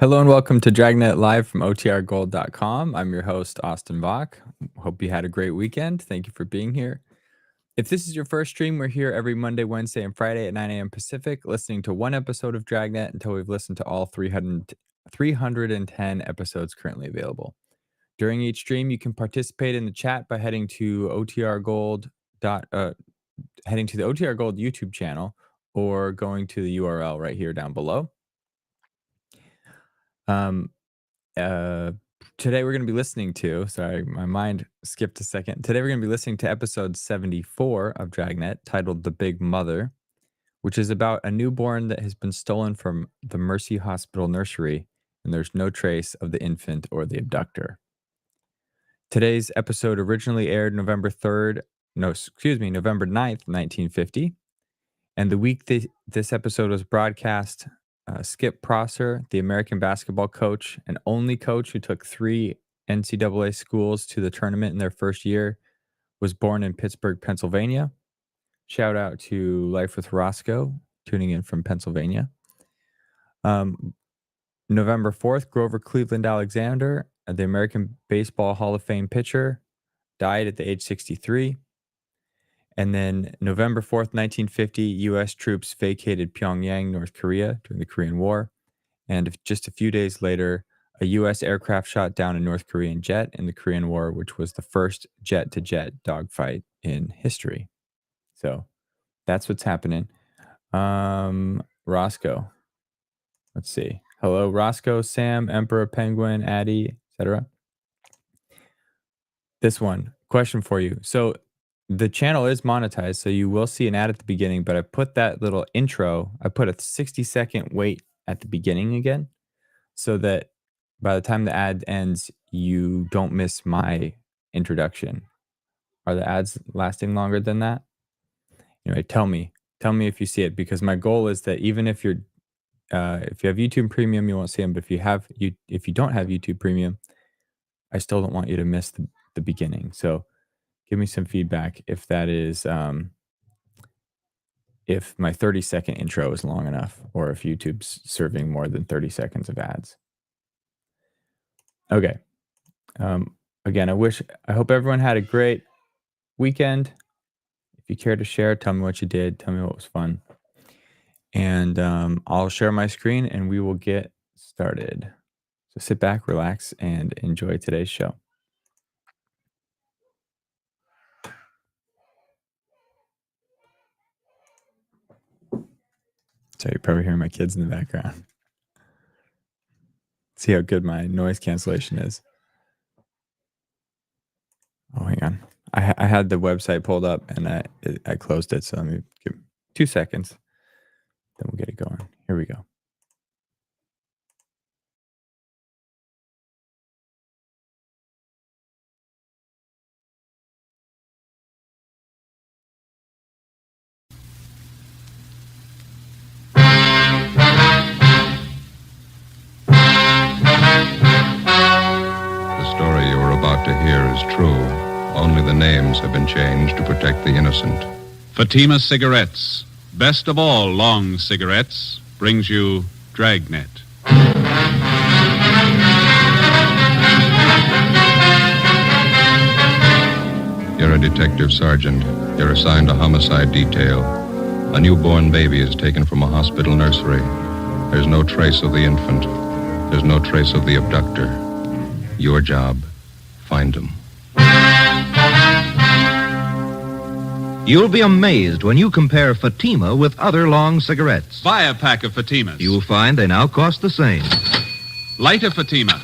Hello and welcome to Dragnet live from OTRGold.com. I'm your host, Austin Bach. Hope you had a great weekend. Thank you for being here. If this is your first stream, we're here every Monday, Wednesday, and Friday at 9 a.m. Pacific, listening to one episode of Dragnet until we've listened to all 310 episodes currently available. During each stream, you can participate in the chat by heading to the OTR Gold YouTube channel or going to the URL right here down below. Today we're going to be listening to, sorry, my mind skipped a second. Today we're going to be listening to episode 74 of Dragnet titled The Big Mother, which is about a newborn that has been stolen from the Mercy Hospital nursery, and there's no trace of the infant or the abductor. Today's episode originally aired November 9th, 1950. And the week this episode was broadcast, Skip Prosser, the American basketball coach and only coach who took 3 NCAA schools to the tournament in their first year, was born in Pittsburgh, Pennsylvania. Shout out to Life with Roscoe, tuning in from Pennsylvania. November 4th, Grover Cleveland Alexander, the American Baseball Hall of Fame pitcher, died at the age 63. And then November 4th, 1950, U.S. troops vacated Pyongyang, North Korea during the Korean War. And just a few days later, a U.S. aircraft shot down a North Korean jet in the Korean War, which was the first jet-to-jet dogfight in history. So that's what's happening. Roscoe. Let's see. Hello, Roscoe, Sam, Emperor, Penguin, Addie, etc. This one, question for you. So the channel is monetized, so you will see an ad at the beginning, but I put that little intro, I put a 60-second wait at the beginning again, so that by the time the ad ends, you don't miss my introduction. Are the ads lasting longer than that? Anyway, tell me if you see it, because my goal is that even if you have YouTube Premium, you won't see them, but if you don't have YouTube Premium, I still don't want you to miss the beginning. So give me some feedback if that is, if my 30-second intro is long enough, or if YouTube's serving more than 30 seconds of ads. Okay. Again, I hope everyone had a great weekend. If you care to share, tell me what you did. Tell me what was fun. And I'll share my screen and we will get started. So sit back, relax, and enjoy today's show. So you're probably hearing my kids in the background. See how good my noise cancellation is. Oh, hang on. I had the website pulled up and I closed it. So let me give 2 seconds. Then we'll get it going. Here we go. To hear is true. Only the names have been changed to protect the innocent. Fatima Cigarettes, best of all long cigarettes, brings you Dragnet. You're a detective sergeant. You're assigned a homicide detail. A newborn baby is taken from a hospital nursery. There's no trace of the infant. There's no trace of the abductor. Your job: find them. You'll be amazed when you compare Fatima with other long cigarettes. Buy a pack of Fatimas. You'll find they now cost the same. Light a Fatima.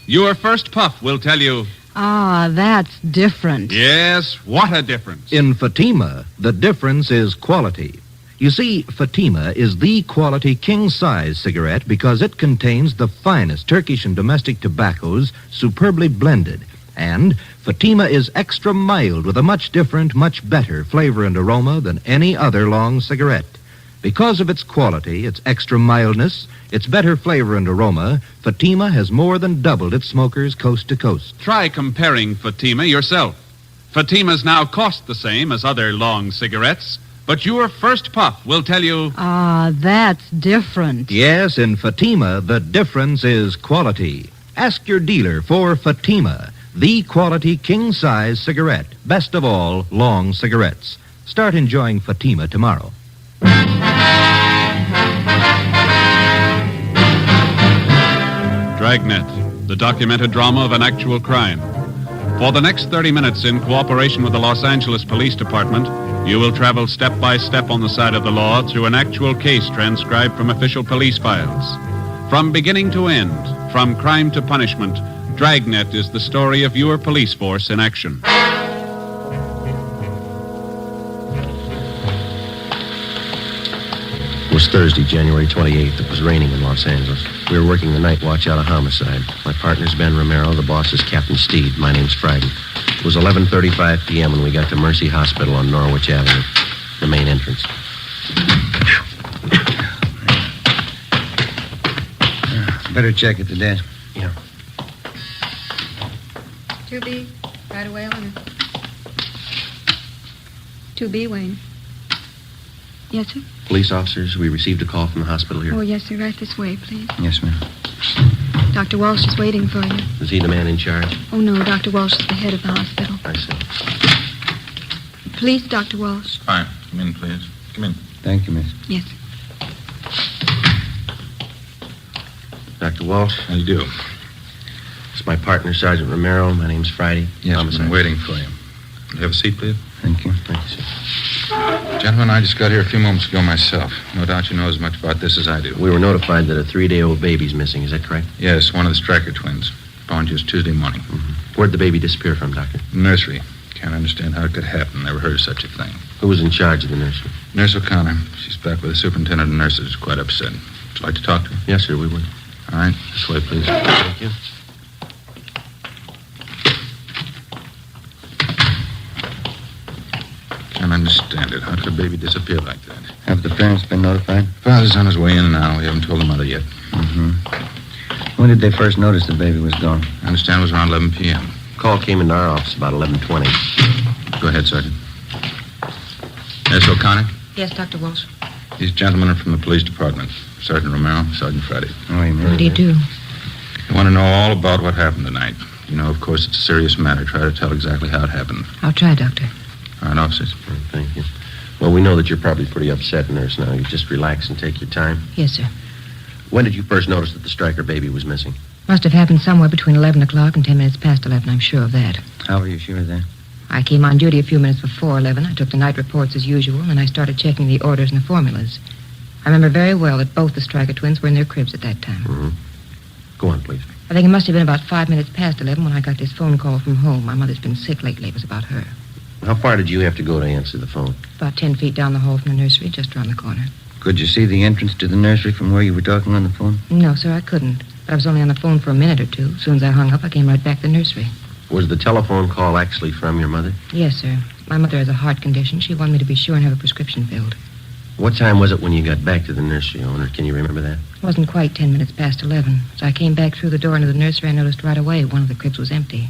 Your first puff will tell you... Ah, that's different. Yes, what a difference. In Fatima, the difference is quality. You see, Fatima is the quality king-size cigarette because it contains the finest Turkish and domestic tobaccos superbly blended. And Fatima is extra mild with a much different, much better flavor and aroma than any other long cigarette. Because of its quality, its extra mildness, its better flavor and aroma, Fatima has more than doubled its smokers coast to coast. Try comparing Fatima yourself. Fatimas now cost the same as other long cigarettes, But your first puff will tell you, Ah, that's different. Yes, in Fatima, the difference is quality. Ask your dealer for Fatima, the quality king-size cigarette. Best of all, long cigarettes. Start enjoying Fatima tomorrow. Dragnet, the documented drama of an actual crime. For the next 30 minutes, in cooperation with the Los Angeles Police Department, you will travel step by step on the side of the law through an actual case transcribed from official police files. From beginning to end, from crime to punishment, Dragnet is the story of your police force in action. It was Thursday, January 28th. It was raining in Los Angeles. We were working the night watch out of homicide. My partner's Ben Romero. The boss is Captain Steed. My name's Friday. It was 11:35 p.m. when we got to Mercy Hospital on Norwich Avenue, the main entrance. Better check at the desk. Yeah. 2B, right away, Eleanor. 2B, Wayne. Yes, sir? Police officers, we received a call from the hospital here. Oh, yes, sir. Right this way, please. Yes, ma'am. Dr. Walsh is waiting for you. Is he the man in charge? Oh, no, Dr. Walsh is the head of the hospital. I see. Please, Dr. Walsh. Fine. Come in, please. Come in. Thank you, miss. Yes. Dr. Walsh, How do you do? it's my partner, Sergeant Romero. My name's Friday. Yes, I've Homicide. been waiting for you. Will you have a seat, please? Thank you. Thank you, sir. Gentlemen, I just got here a few moments ago myself. No doubt you know as much about this as I do. We were notified that a 3-day-old baby's missing. Is that correct? Yes, one of the Stryker twins. Found just Tuesday morning. Where'd the baby disappear from, Doctor? Nursery. Can't understand how it could happen. Never heard of such a thing. Who was in charge of the nursery? Nurse O'Connor. She's back with the superintendent of nurses. Quite upset. Would you like to talk to her? Yes, sir, we would. All right. This way, please. Thank you. Can't understand it. How could a baby disappear like that? Have the parents been notified? Father's on his way in now. We haven't told the mother yet. When did they first notice the baby was gone? I understand it was around 11 p.m. Call came into our office about 11:20. Go ahead, Sergeant. Nurse O'Connor? Yes, Dr. Walsh. These gentlemen are from the police department. Sergeant Romero, Sergeant Friday. Oh, you What do you do? They want to know all about what happened tonight. You know, of course, it's a serious matter. Try to tell exactly how it happened. I'll try, Doctor. All right, officers. Thank you. Well, we know that you're probably pretty upset, nurse, now. You just relax and take your time. Yes, sir. When did you first notice that the Stryker baby was missing? Must have happened somewhere between 11 o'clock and 10 minutes past 11. I'm sure of that. How are you sure of that? I came on duty a few minutes before 11. I took the night reports as usual, and I started checking the orders and the formulas. I remember very well that both the Stryker twins were in their cribs at that time. Go on, please. I think it must have been about 5 minutes past 11 when I got this phone call from home. My mother's been sick lately. It was about her. How far did you have to go to answer the phone? About 10 feet down the hall from the nursery, just around the corner. Could you see the entrance to the nursery from where you were talking on the phone? No, sir, I couldn't. But I was only on the phone for a minute or two. As soon as I hung up, I came right back to the nursery. Was the telephone call actually from your mother? Yes, sir. My mother has a heart condition. She wanted me to be sure and have a prescription filled. What time was it when you got back to the nursery, owner? Can you remember that? It wasn't quite 10 minutes past 11. As I came back through the door into the nursery, I noticed right away one of the cribs was empty.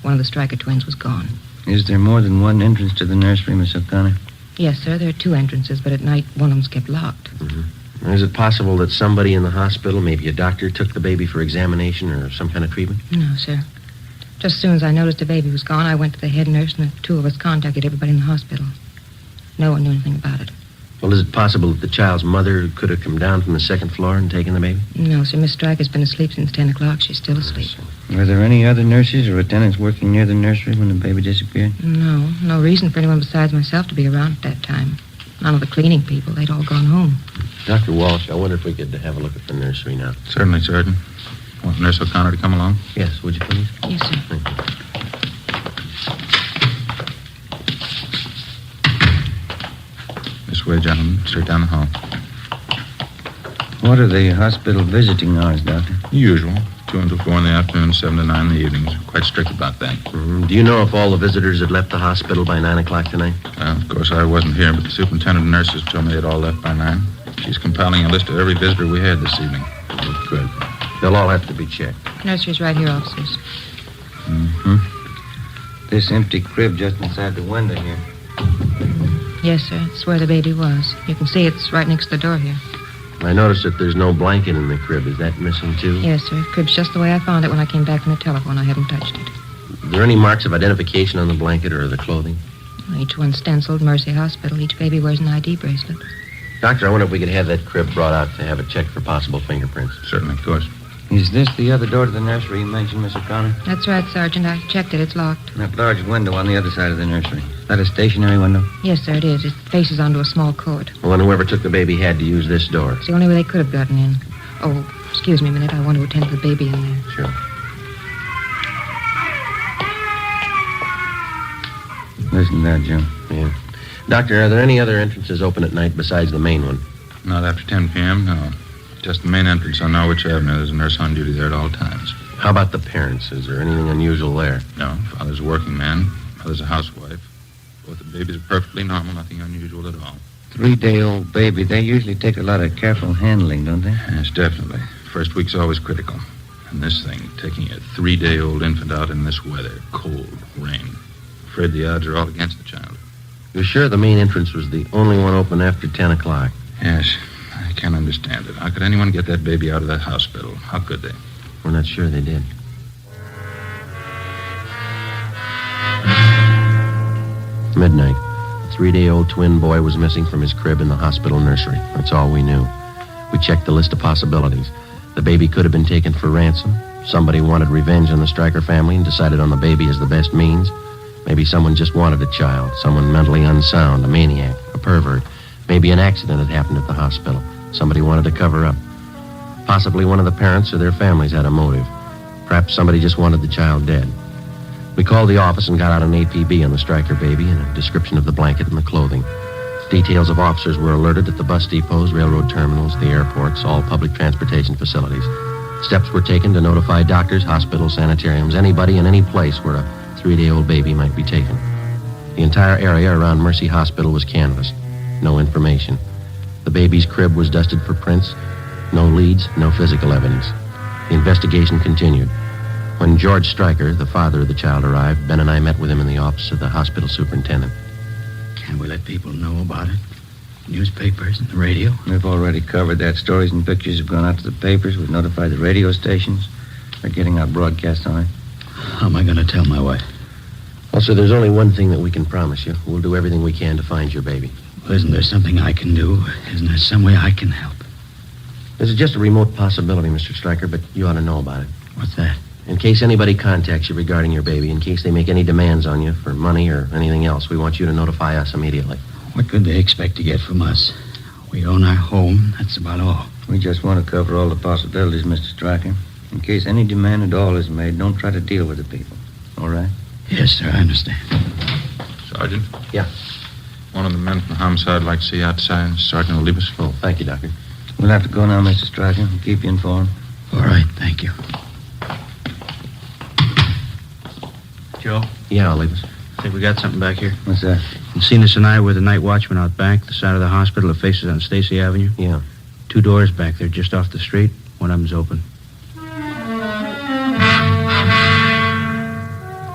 One of the Stryker twins was gone. Is there more than one entrance to the nursery, Miss O'Connor? Yes, sir, there are two entrances, but at night one of them's kept locked. Is it possible that somebody in the hospital, maybe a doctor, took the baby for examination or some kind of treatment? No, sir. Just as soon as I noticed the baby was gone, I went to the head nurse, and the two of us contacted everybody in the hospital. No one knew anything about it. Well, is it possible that the child's mother could have come down from the second floor and taken the baby? No, sir, Miss Stryker's been asleep since 10 o'clock. She's still asleep. Were there any other nurses or attendants working near the nursery when the baby disappeared? No reason for anyone besides myself to be around at that time. None of the cleaning people. They'd all gone home. Dr. Walsh, I wonder if we could have a look at the nursery now. Certainly, Sergeant. Want Nurse O'Connor to come along? Yes, would you please? Yes, sir. Thank you. This way, gentlemen. Straight down the hall. What are the hospital visiting hours, Doctor? Usual. 2 until 4 in the afternoon, 7 to 9 in the evenings. Quite strict about that. Do you know if all the visitors had left the hospital by 9 o'clock tonight? Of course, I wasn't here, but the superintendent of nurses told me they'd all left by 9. She's compiling a list of every visitor we had this evening. Good. They'll all have to be checked. Nursery's right here, officers. This empty crib just inside the window here. Yes, sir. It's where the baby was. You can see it's right next to the door here. I noticed that there's no blanket in the crib. Is that missing, too? Yes, sir. Crib's just the way I found it when I came back from the telephone. I haven't touched it. Are there any marks of identification on the blanket or the clothing? Each one's stenciled Mercy Hospital. Each baby wears an ID bracelet. Doctor, I wonder if we could have that crib brought out to have it checked for possible fingerprints. Certainly, of course. Is this the other door to the nursery you mentioned, Miss O'Connor? That's right, Sergeant. I checked it. It's locked. That large window on the other side of the nursery. Is that a stationary window? Yes, sir, it is. It faces onto a small court. Well, then whoever took the baby had to use this door. It's the only way they could have gotten in. Oh, excuse me a minute. I want to attend to the baby in there. Sure. Listen to that, Jim. Yeah. Doctor, are there any other entrances open at night besides the main one? Not after 10 p.m., no. Just the main entrance on Norwich Avenue. There's a nurse on duty there at all times. How about the parents? Is there anything unusual there? No, father's a working man. Mother's a housewife. Both the babies are perfectly normal, nothing unusual at all. 3-day-old baby. They usually take a lot of careful handling, don't they? Yes, definitely. First week's always critical. And this thing, taking a 3-day-old infant out in this weather, cold, rain. Afraid the odds are all against the child. You're sure the main entrance was the only one open after 10 o'clock? Yes, I can't understand it. How could anyone get that baby out of that hospital? How could they? We're not sure they did. Midnight. A 3-day-old twin boy was missing from his crib in the hospital nursery. That's all we knew. We checked the list of possibilities. The baby could have been taken for ransom. Somebody wanted revenge on the Stryker family and decided on the baby as the best means. Maybe someone just wanted a child, someone mentally unsound, a maniac, a pervert. Maybe an accident had happened at the hospital. Somebody wanted to cover up. Possibly one of the parents or their families had a motive. Perhaps somebody just wanted the child dead. We called the office and got out an APB on the Stryker baby and a description of the blanket and the clothing. Details of officers were alerted at the bus depots, railroad terminals, the airports, all public transportation facilities. Steps were taken to notify doctors, hospitals, sanitariums, anybody in any place where a 3-day-old baby might be taken. The entire area around Mercy Hospital was canvassed. No information. The baby's crib was dusted for prints. No leads, no physical evidence. The investigation continued. When George Stryker, the father of the child, arrived, Ben and I met with him in the office of the hospital superintendent. Can we let people know about it? Newspapers and the radio? We've already covered that. Stories and pictures have gone out to the papers. We've notified the radio stations. They're getting out broadcasts on it. How am I going to tell my wife? Well, sir, there's only one thing that we can promise you. We'll do everything we can to find your baby. Well, isn't there something I can do? Isn't there some way I can help? This is just a remote possibility, Mr. Stryker, but you ought to know about it. What's that? In case anybody contacts you regarding your baby, in case they make any demands on you for money or anything else, we want you to notify us immediately. What could they expect to get from us? We own our home. That's about all. We just want to cover all the possibilities, Mr. Stryker. In case any demand at all is made, don't try to deal with the people. All right? Yes, sir, I understand. Sergeant? Yeah. One of the men from homicide would like to see you outside. Sergeant will leave us. Oh, thank you, Doctor. We'll have to go now, Mr. Stryker. We'll keep you informed. All right, thank you. Joe? Yeah, I'll leave us. I think we got something back here. What's that? Cenas and I were the night watchman out back, the side of the hospital that faces on Stacy Avenue. Yeah. 2 doors back there just off the street. One of them's open.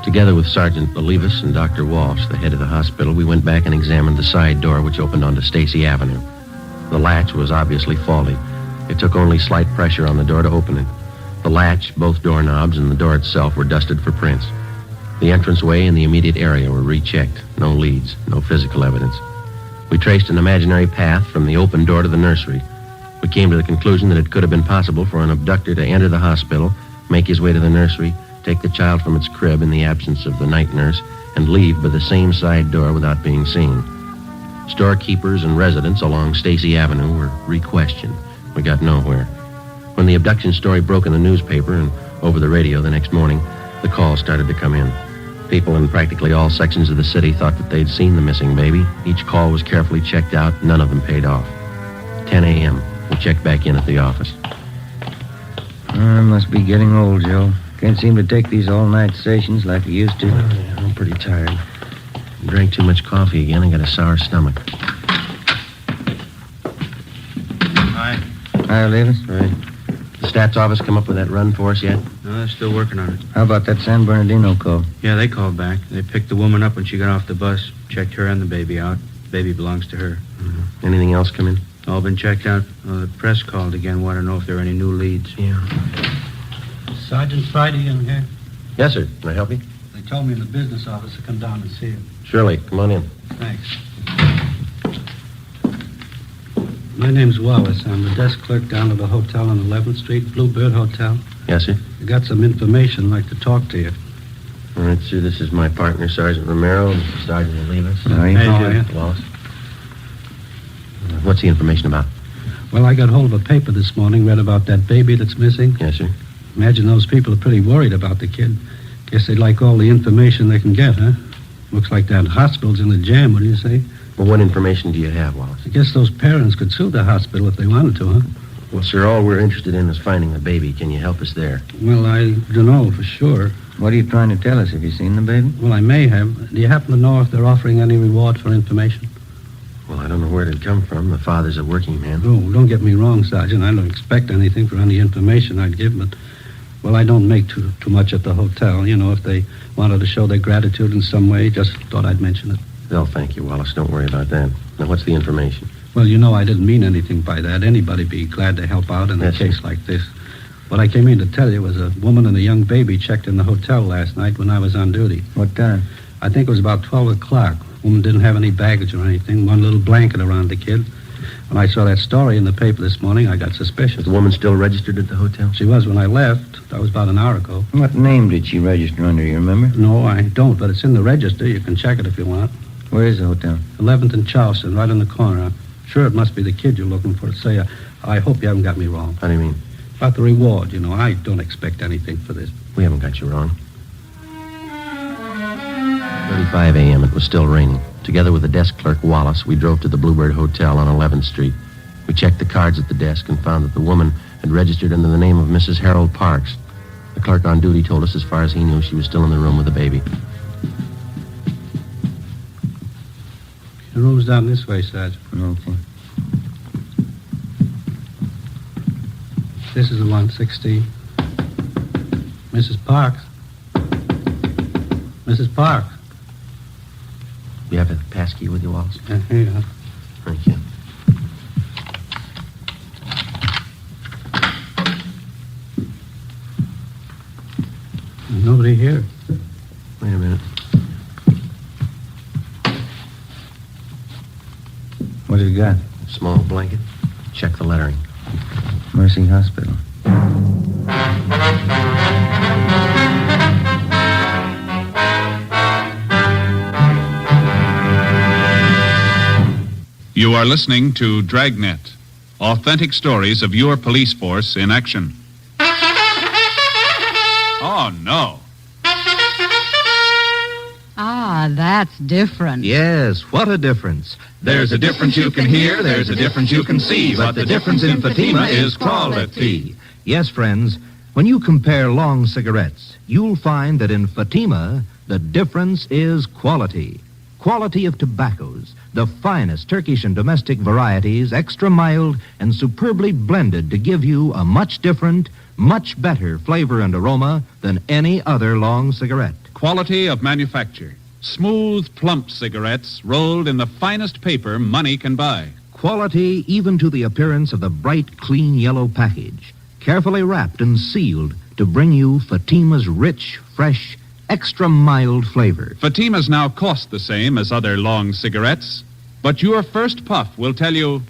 Together with Sergeant Olivas and Dr. Walsh, the head of the hospital, we went back and examined the side door which opened onto Stacy Avenue. The latch was obviously faulty. It took only slight pressure on the door to open it. The latch, both doorknobs, and the door itself were dusted for prints. The entranceway and the immediate area were rechecked. No leads, no physical evidence. We traced an imaginary path from the open door to the nursery. We came to the conclusion that it could have been possible for an abductor to enter the hospital, make his way to the nursery, take the child from its crib in the absence of the night nurse, and leave by the same side door without being seen. Storekeepers and residents along Stacy Avenue were re-questioned. We got nowhere. When the abduction story broke in the newspaper and over the radio the next morning, the calls started to come in. People in practically all sections of the city thought that they'd seen the missing baby. Each call was carefully checked out. None of them paid off. 10 a.m. We checked back in at the office. I must be getting old, Joe. Can't seem to take these all-night sessions like I used to. Yeah, I'm pretty tired. I drank too much coffee again. I got a sour stomach. Hi. Hi, Olivas. Right. The stats office come up with that run for us yet? No, they're still working on it. How about that San Bernardino call? Yeah, they called back. They picked the woman up when she got off the bus, checked her and the baby out. baby belongs to her. Mm-hmm. Anything else come in? All been checked out. The press called again. Want to know if there are any new leads. Yeah. Sergeant Friday in here. Yes, sir. Can I help you? They told me in the business office to come down and see you. Surely. Come on in. Thanks. My name's Wallace. I'm the desk clerk down at the hotel on 11th Street, Bluebird Hotel. Yes, sir. I got some information. I'd like to talk to you. All right, sir. This is my partner, Sergeant Romero, and Sergeant Olivas. How are you? How are you? Wallace. What's the information about? Well, I got hold of a paper this morning, read about that baby that's missing. Yes, sir. Imagine those people are pretty worried about the kid. Guess they'd like all the information they can get, huh? Looks like that hospital's in a jam, what do you say? Well, what information do you have, Wallace? I guess those parents could sue the hospital if they wanted to, huh? Well, sir, all we're interested in is finding the baby. Can you help us there? Well, I don't know for sure. What are you trying to tell us? Have you seen the baby? Well, I may have. Do you happen to know if they're offering any reward for information? Well, I don't know where it'd come from. The father's a working man. Oh, don't get me wrong, Sergeant. I don't expect anything for any information I'd give, but, well, I don't make too much at the hotel. You know, if they wanted to show their gratitude in some way, just thought I'd mention it. Well, thank you, Wallace. Don't worry about that. Now, what's the information? Well, you know, I didn't mean anything by that. Anybody'd be glad to help out in a Yes, case sir. like this. What I came in to tell you was a woman and a young baby checked in the hotel last night when I was on duty. What time? I think it was about 12 o'clock. Woman didn't have any baggage or anything, one little blanket around the kid. When I saw that story in the paper this morning, I got suspicious. Is the woman still registered at the hotel? She was when I left. That was about an hour ago. What name did she register under, you remember? No, I don't, but it's in the register. You can check it if you want. Where is the hotel? 11th and Charleston, right in the corner. I'm sure it must be the kid you're looking for. Say, I hope you haven't got me wrong. How do you mean? About the reward, you know. I don't expect anything for this. We haven't got you wrong. 35 a.m. It was still raining. Together with the desk clerk, Wallace, we drove to the Bluebird Hotel on 11th Street. We checked the cards at the desk and found that the woman had registered under the name of Mrs. Harold Parks. The clerk on duty told us as far as he knew she was still in the room with the baby. The room's down this way, Sergeant. Okay. This is the 116. Mrs. Parks. Mrs. Parks. You have a passkey with you, Wallace? Here you are. Thank you. There's nobody here. Wait a minute. What have you got? Small blanket. Check the lettering. Mercy Hospital. You are listening to Dragnet, authentic stories of your police force in action. Oh, no. Ah, that's different. Yes, what a difference. There's a difference you can hear, there's a difference you can see, but the difference in Fatima is quality. Yes, friends, when you compare long cigarettes, you'll find that in Fatima, the difference is quality. Quality of tobaccos, the finest Turkish and domestic varieties, extra mild and superbly blended to give you a much different, much better flavor and aroma than any other long cigarette. Quality of manufacture. Smooth, plump cigarettes rolled in the finest paper money can buy. Quality even to the appearance of the bright, clean yellow package, carefully wrapped and sealed to bring you Fatima's rich, fresh, extra mild flavor. Fatimas now cost the same as other long cigarettes, but your first puff will tell you,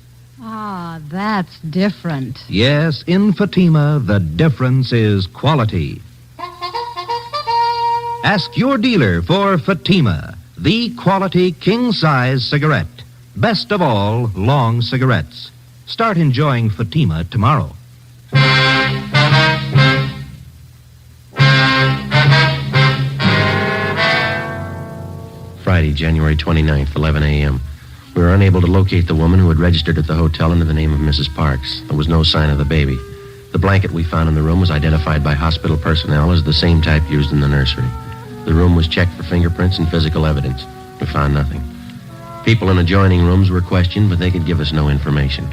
Ah, that's different. Yes, in Fatima, the difference is quality. Ask your dealer for Fatima, the quality king-size cigarette. Best of all, long cigarettes. Start enjoying Fatima tomorrow. Friday, January 29th, 11 a.m. We were unable to locate the woman who had registered at the hotel under the name of Mrs. Parks. There was no sign of the baby. The blanket we found in the room was identified by hospital personnel as the same type used in the nursery. The room was checked for fingerprints and physical evidence. We found nothing. People in adjoining rooms were questioned, but they could give us no information.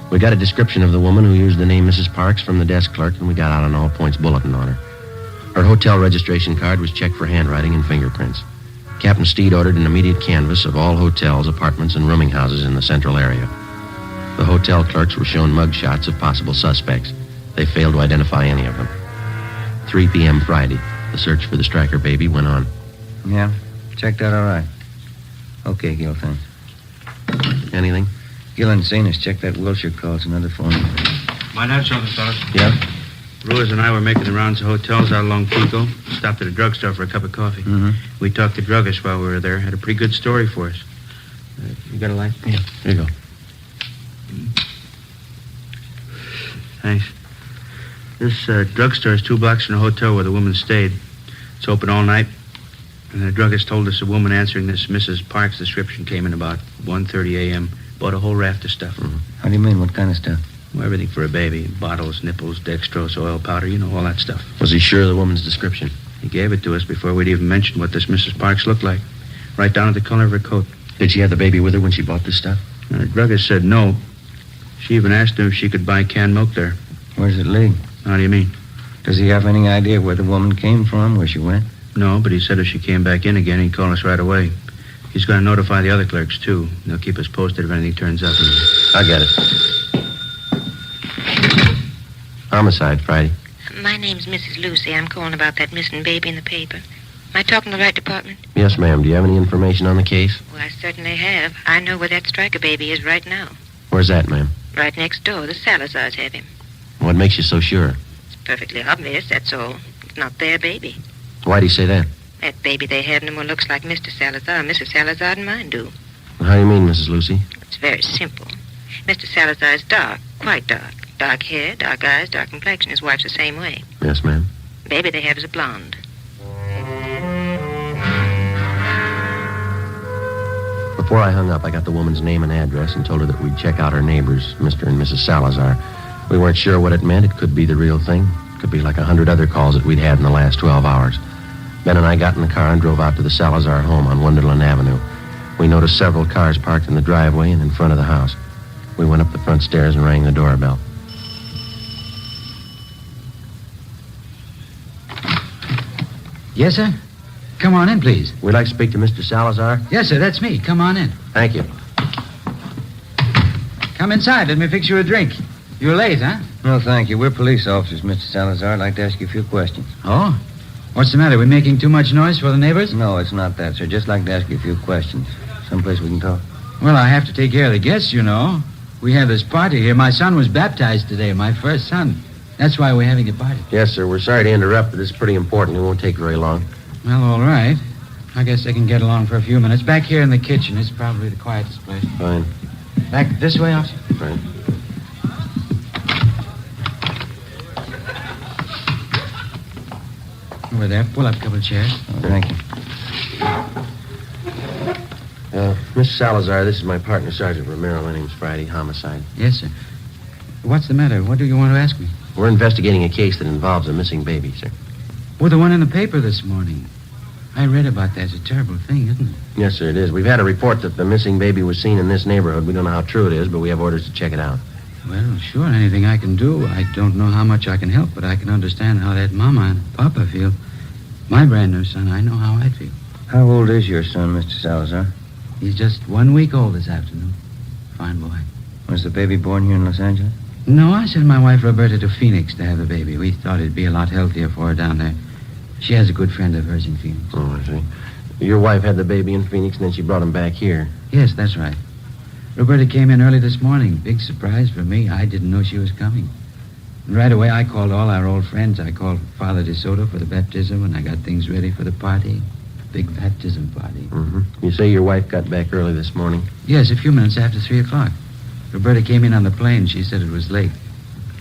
We got a description of the woman who used the name Mrs. Parks from the desk clerk, and we got out an all-points bulletin on her. Her hotel registration card was checked for handwriting and fingerprints. Captain Steed ordered an immediate canvass of all hotels, apartments, and rooming houses in the central area. The hotel clerks were shown mug shots of possible suspects. They failed to identify any of them. 3 p.m. Friday, the search for the Stryker baby went on. Yeah, checked out all right. Okay, Gil, thanks. Anything? Gil and Zane has checked that Wilshire call. It's another phone. Might have something, fellas. Yeah? Ruiz and I were making the rounds of hotels out along Pico. Stopped at a drugstore for a cup of coffee. Mm-hmm. We talked to druggist while we were there. Had a pretty good story for us. You got a light? Yeah. Here you go. Thanks. This drugstore is 2 blocks from the hotel where the woman stayed. It's open all night. And the druggist told us a woman answering this Mrs. Park's description came in about 1:30 a.m. Bought a whole raft of stuff. Mm-hmm. How do you mean? What kind of stuff? Well, everything for a baby. Bottles, nipples, dextrose, oil powder, all that stuff. Was he sure of the woman's description? He gave it to us before we'd even mentioned what this Mrs. Parks looked like. Right down to the color of her coat. Did she have the baby with her when she bought this stuff? The druggist said no. She even asked him if she could buy canned milk there. Where does it lead? How do you mean? Does he have any idea where the woman came from, where she went? No, but he said if she came back in again, he'd call us right away. He's going to notify the other clerks, too. They'll keep us posted if anything turns up. I get it. Homicide, Friday. My name's Mrs. Lucy. I'm calling about that missing baby in the paper. Am I talking to the right department? Yes, ma'am. Do you have any information on the case? Well, I certainly have. I know where that Stryker baby is right now. Where's that, ma'am? Right next door. The Salazars have him. What makes you so sure? It's perfectly obvious, that's all. It's not their baby. Why do you say that? That baby they have no more looks like Mr. Salazar, Mrs. Salazar, than mine do. How do you mean, Mrs. Lucy? It's very simple. Mr. Salazar is dark, quite dark. Dark hair, dark eyes, dark complexion. His wife's the same way. Yes, ma'am. The baby they have is a blonde. Before I hung up, I got the woman's name and address and told her that we'd check out her neighbors, Mr. and Mrs. Salazar. We weren't sure what it meant. It could be the real thing. It could be like 100 other calls that we'd had in the last 12 hours. Ben and I got in the car and drove out to the Salazar home on Wonderland Avenue. We noticed several cars parked in the driveway and in front of the house. We went up the front stairs and rang the doorbell. Yes, sir? Come on in, please. We'd like to speak to Mr. Salazar. Yes, sir, that's me. Come on in. Thank you. Come inside. Let me fix you a drink. You're late, huh? No, thank you. We're police officers, Mr. Salazar. I'd like to ask you a few questions. Oh? What's the matter? We making too much noise for the neighbors? No, it's not that, sir. Just like to ask you a few questions. Someplace we can talk. Well, I have to take care of the guests, you know. We have this party here. My son was baptized today, my first son. That's why we're having a party. Yes, sir. We're sorry to interrupt, but it's pretty important. It won't take very long. Well, all right. I guess I can get along for a few minutes. Back here in the kitchen. It's probably the quietest place. Fine. Back this way, officer? Right. Over there. Pull up a couple of chairs. Oh, thank you. Miss Salazar, this is my partner, Sergeant Romero. My name's Friday. Homicide. Yes, sir. What's the matter? What do you want to ask me? We're investigating a case that involves a missing baby, sir. Well, the one in the paper this morning. I read about that. It's a terrible thing, isn't it? Yes, sir, it is. We've had a report that the missing baby was seen in this neighborhood. We don't know how true it is, but we have orders to check it out. Well, sure, anything I can do. I don't know how much I can help, but I can understand how that mama and papa feel. My brand new son, I know how I feel. How old is your son, Mr. Salazar? He's just 1 week old this afternoon. Fine boy. Was the baby born here in Los Angeles? No, I sent my wife Roberta to Phoenix to have the baby. We thought it'd be a lot healthier for her down there. She has a good friend of hers in Phoenix. Oh, I see. Your wife had the baby in Phoenix, and then she brought him back here. Yes, that's right. Roberta came in early this morning. Big surprise for me. I didn't know she was coming. And right away, I called all our old friends. I called Father DeSoto for the baptism, and I got things ready for the party. Big baptism party. Mm-hmm. You say your wife got back early this morning? Yes, a few minutes after 3 o'clock. Roberta came in on the plane. She said it was late.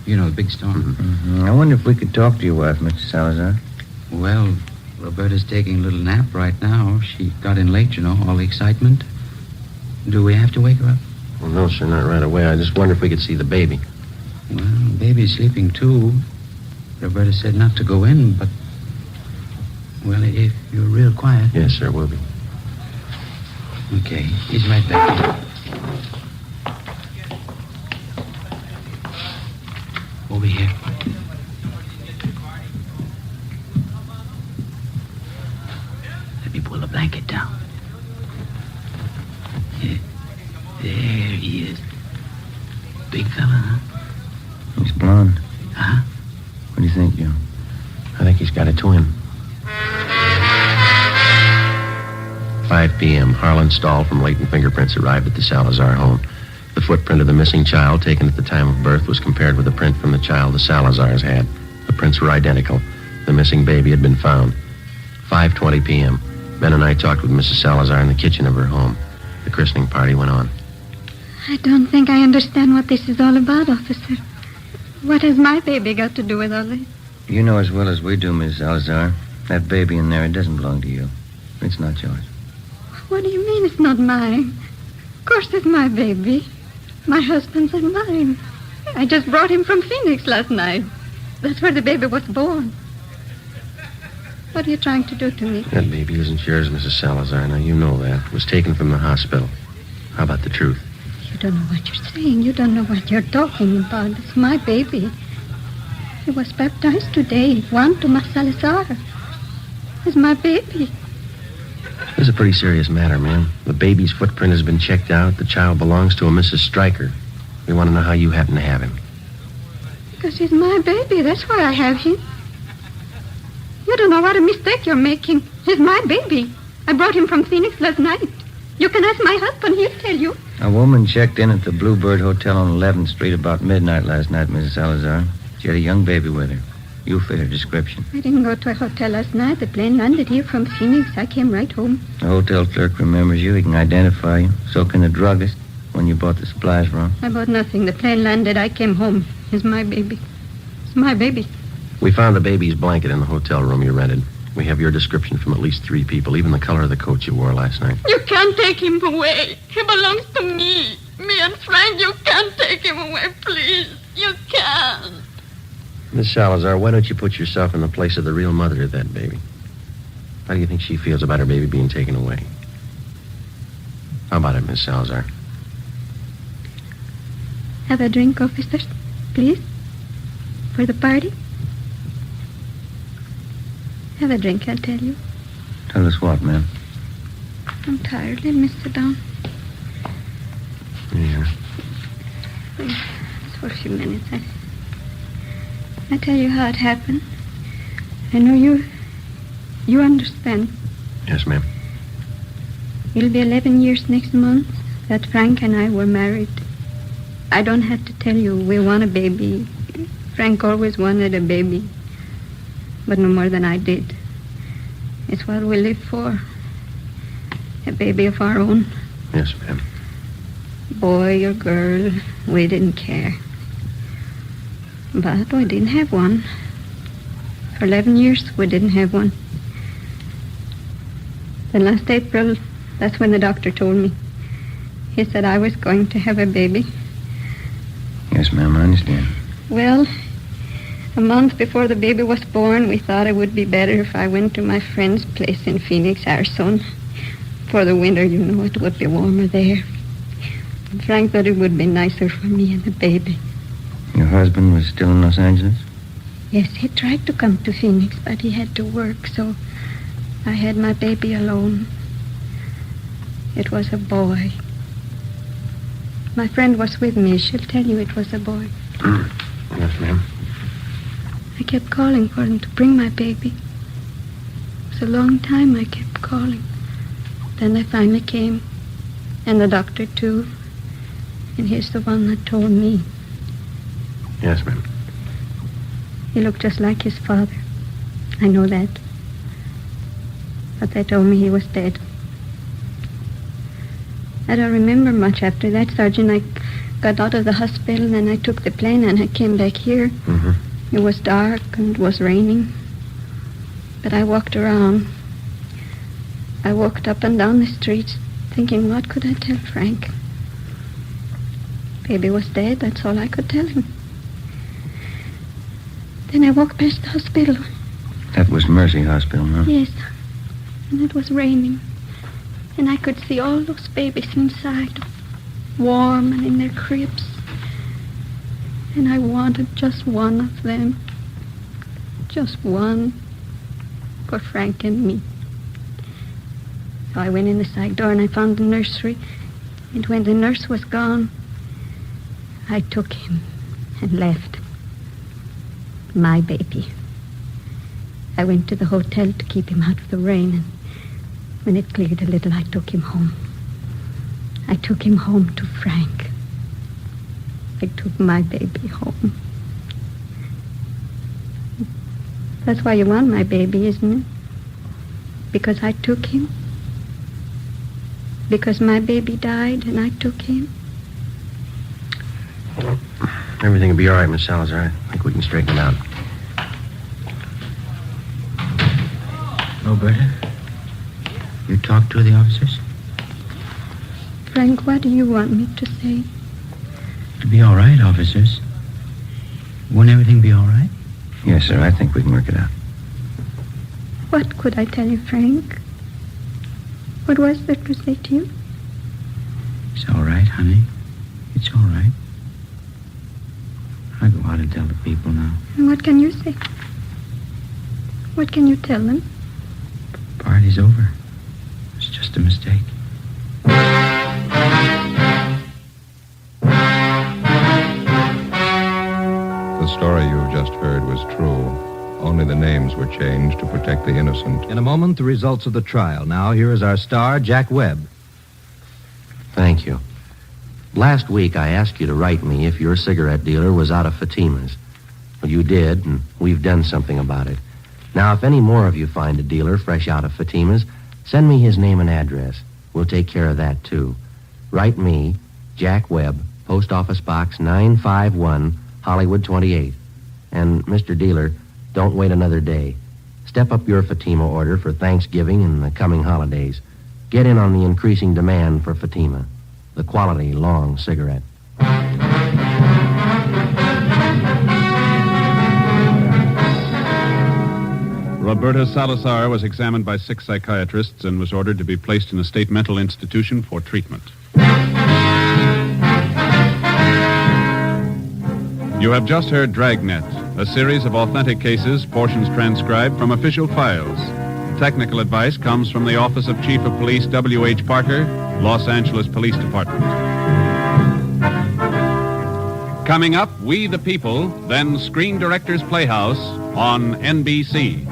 You know, the big storm. Mm-hmm. I wonder if we could talk to your wife, Mr. Salazar. Well, Roberta's taking a little nap right now. She got in late, you know, all the excitement. Do we have to wake her up? Well, no, sir, not right away. I just wonder if we could see the baby. Well, baby's sleeping, too. Roberta said not to go in, but... Well, if you're real quiet... Yes, sir, we'll be. Okay, he's right back. Over here. Let me pull the blanket down. He's blonde. Huh? What do you think, Joe? I think he's got a twin. 5 p.m. Harlan Stahl from Leighton Fingerprints arrived at the Salazar home. The footprint of the missing child taken at the time of birth was compared with the print from the child the Salazars had. The prints were identical. The missing baby had been found. 5:20 p.m. Ben and I talked with Mrs. Salazar in the kitchen of her home. The christening party went on. I don't think I understand what this is all about, officer. What has my baby got to do with all this? You know as well as we do, Miss Salazar. That baby in there, it doesn't belong to you. It's not yours. What do you mean it's not mine? Of course it's my baby. My husband's and mine. I just brought him from Phoenix last night. That's where the baby was born. What are you trying to do to me? That baby isn't yours, Mrs. Salazar. Now, you know that. It was taken from the hospital. How about the truth? You don't know what you're saying. You don't know what you're talking about. It's my baby. He was baptized today. Juan Tomas Salazar. It's my baby. This is a pretty serious matter, ma'am. The baby's footprint has been checked out. The child belongs to a Mrs. Stryker. We want to know how you happen to have him. Because he's my baby. That's why I have him. You don't know what a mistake you're making. He's my baby. I brought him from Phoenix last night. You can ask my husband. He'll tell you. A woman checked in at the Bluebird Hotel on 11th Street about midnight last night, Mrs. Salazar. She had a young baby with her. You fit her description. I didn't go to a hotel last night. The plane landed here from Phoenix. I came right home. The hotel clerk remembers you. He can identify you. So can the druggist when you bought the supplies from. I bought nothing. The plane landed. I came home. It's my baby. It's my baby. We found the baby's blanket in the hotel room you rented. We have your description from at least 3 people, even the color of the coat you wore last night. You can't take him away. He belongs to me. Me and Frank, you can't take him away, please. You can't. Miss Salazar, why don't you put yourself in the place of the real mother of that baby? How do you think she feels about her baby being taken away? How about it, Miss Salazar? Have a drink, officers, please. For the party. Have a drink, I'll tell you. Tell us what, ma'am? I'm tired. Let me sit down. Yeah. Just for a few minutes. I tell you how it happened. I know you understand. Yes, ma'am. It'll be 11 years next month that Frank and I were married. I don't have to tell you we want a baby. Frank always wanted a baby, but no more than I did. It's what we live for. A baby of our own. Yes, ma'am. Boy or girl, we didn't care. But we didn't have one. For 11 years, we didn't have one. Then last April, that's when the doctor told me. He said I was going to have a baby. Yes, ma'am, I understand. Well, a month before the baby was born, we thought it would be better if I went to my friend's place in Phoenix, Arizona. For the winter, you know, it would be warmer there. And Frank thought it would be nicer for me and the baby. Your husband was still in Los Angeles? Yes, he tried to come to Phoenix, but he had to work, so I had my baby alone. It was a boy. My friend was with me. She'll tell you it was a boy. Yes, ma'am. I kept calling for him to bring my baby. It was a long time I kept calling. Then they finally came, and the doctor, too. And he's the one that told me. Yes, ma'am. He looked just like his father. I know that. But they told me he was dead. I don't remember much after that, Sergeant. I got out of the hospital, and I took the plane, and I came back here. Mm-hmm. It was dark, and it was raining. But I walked around. I walked up and down the streets, thinking, what could I tell Frank? Baby was dead, that's all I could tell him. Then I walked past the hospital. That was Mercy Hospital, huh? Yes, and it was raining. And I could see all those babies inside, warm and in their cribs. And I wanted just one of them. Just one for Frank and me. So I went in the side door and I found the nursery. And when the nurse was gone, I took him and left. My baby. I went to the hotel to keep him out of the rain, and when it cleared a little, I took him home. I took him home to Frank. I took my baby home. That's why you want my baby, isn't it? Because I took him? Because my baby died and I took him? Everything will be all right, Miss Salazar. I think we can straighten it out. Roberta, you talked to the officers? Frank, what do you want me to say? It'll be all right, officers. Won't everything be all right? Yes, sir. I think we can work it out. What could I tell you, Frank? What was there to say to you? It's all right, honey. It's all right. I'll go out and tell the people now. And what can you say? What can you tell them? Party's over. It's just a mistake. The story you've just heard was true. Only the names were changed to protect the innocent. In a moment, the results of the trial. Now, here is our star, Jack Webb. Thank you. Last week, I asked you to write me if your cigarette dealer was out of Fatima's. Well, you did, and we've done something about it. Now, if any more of you find a dealer fresh out of Fatima's, send me his name and address. We'll take care of that, too. Write me, Jack Webb, Post Office Box 951, Hollywood 28. And, Mr. Dealer, don't wait another day. Step up your Fatima order for Thanksgiving and the coming holidays. Get in on the increasing demand for Fatima, the quality long cigarette. Roberta Salazar was examined by 6 psychiatrists and was ordered to be placed in a state mental institution for treatment. You have just heard Dragnet, a series of authentic cases, portions transcribed from official files. Technical advice comes from the Office of Chief of Police W.H. Parker, Los Angeles Police Department. Coming up, We the People, then Screen Directors Playhouse on NBC.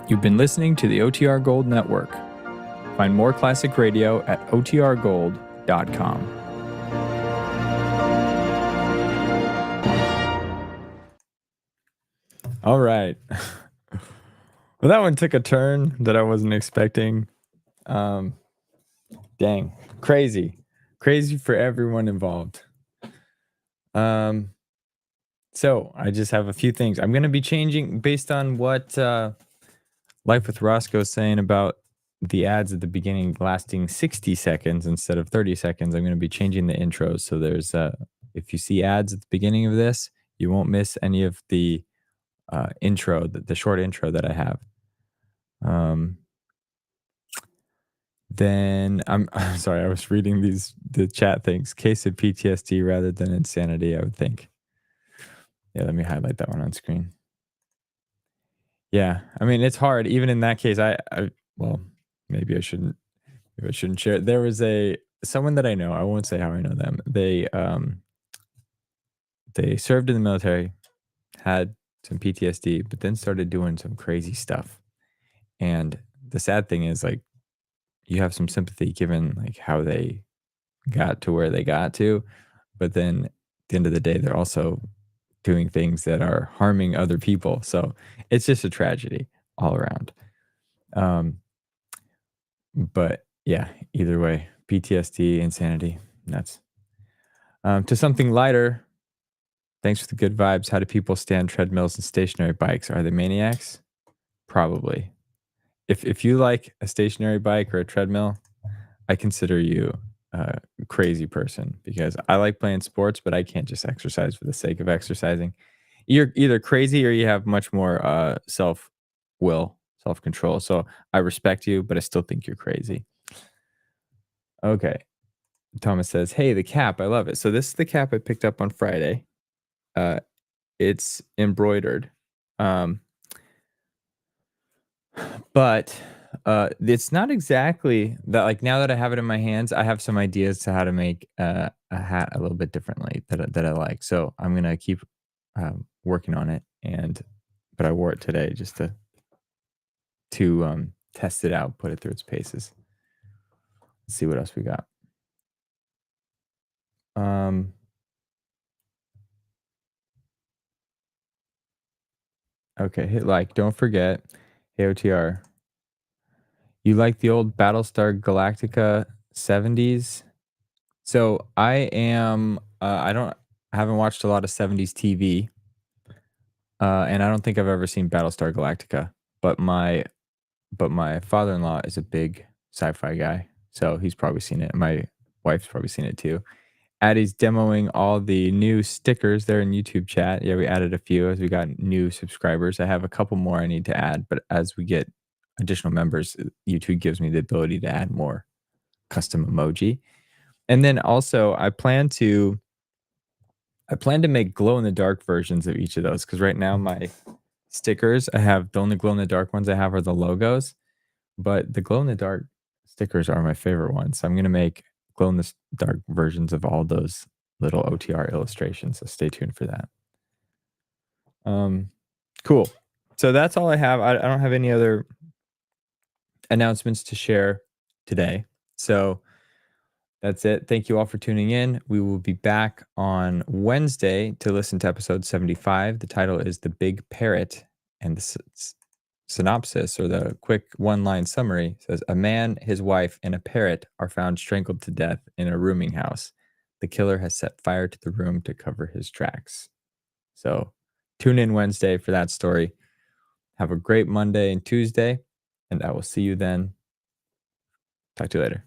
You've been listening to the OTR Gold Network. Find more classic radio at otrgold.com. All right. Well, that one took a turn that I wasn't expecting. Dang. Crazy. Crazy for everyone involved. So I just have a few things. I'm going to be changing based on what Life with Roscoe is saying about the ads at the beginning lasting 60 seconds instead of 30 seconds. I'm going to be changing the intros. So there's, if you see ads at the beginning of this, you won't miss any of the intro, the short intro that I have. Then I'm sorry, I was reading the chat things. Case of PTSD rather than insanity, I would think. Yeah, let me highlight that one on screen. Yeah, I mean, it's hard. Even in that case, well, maybe I shouldn't share it. There was someone that I know. I won't say how I know them. They served in the military, had some PTSD, but then started doing some crazy stuff. And the sad thing is, like, you have some sympathy given like how they got to where they got to, but then at the end of the day, they're also doing things that are harming other people. So it's just a tragedy all around. But yeah, either way, PTSD, insanity, nuts. To something lighter. Thanks for the good vibes. How do people stand treadmills and stationary bikes? Are they maniacs? Probably. If you like a stationary bike or a treadmill, I consider you a crazy person because I like playing sports, but I can't just exercise for the sake of exercising. You're either crazy or you have much more self-will, self-control. So I respect you, but I still think you're crazy. Okay. Thomas says, hey, the cap, I love it. So this is the cap I picked up on Friday. It's embroidered. But it's not exactly that. Like now that I have it in my hands, I have some ideas to how to make a hat a little bit differently that I like. So I'm gonna keep working on it. But I wore it today just to test it out, put it through its paces. Let's see what else we got. Um, okay, hit like. Don't forget, AOTR. You like the old Battlestar Galactica 70s? So I haven't watched a lot of 70s TV, and I don't think I've ever seen Battlestar Galactica. But my father-in-law is a big sci-fi guy, so he's probably seen it. My wife's probably seen it too. Addie's demoing all the new stickers there in YouTube chat. Yeah, we added a few as we got new subscribers. I have a couple more I need to add, but as we get additional members, YouTube gives me the ability to add more custom emoji. And then also I plan to make glow in the dark versions of each of those because right now my stickers, I have the only glow in the dark ones I have are the logos, but the glow in the dark stickers are my favorite ones. So I'm going to make glow in the dark versions of all those little OTR illustrations. So stay tuned for that. Cool. So that's all I have. I don't have any other announcements to share today. So that's it. Thank you all for tuning in. We will be back on Wednesday to listen to episode 75. The title is The Big Parrot, and the synopsis or the quick one-line summary says a man, his wife, and a parrot are found strangled to death in a rooming house. The killer has set fire to the room to cover his tracks. So tune in Wednesday for that story. Have a great Monday and Tuesday, and I will see you then. Talk to you later.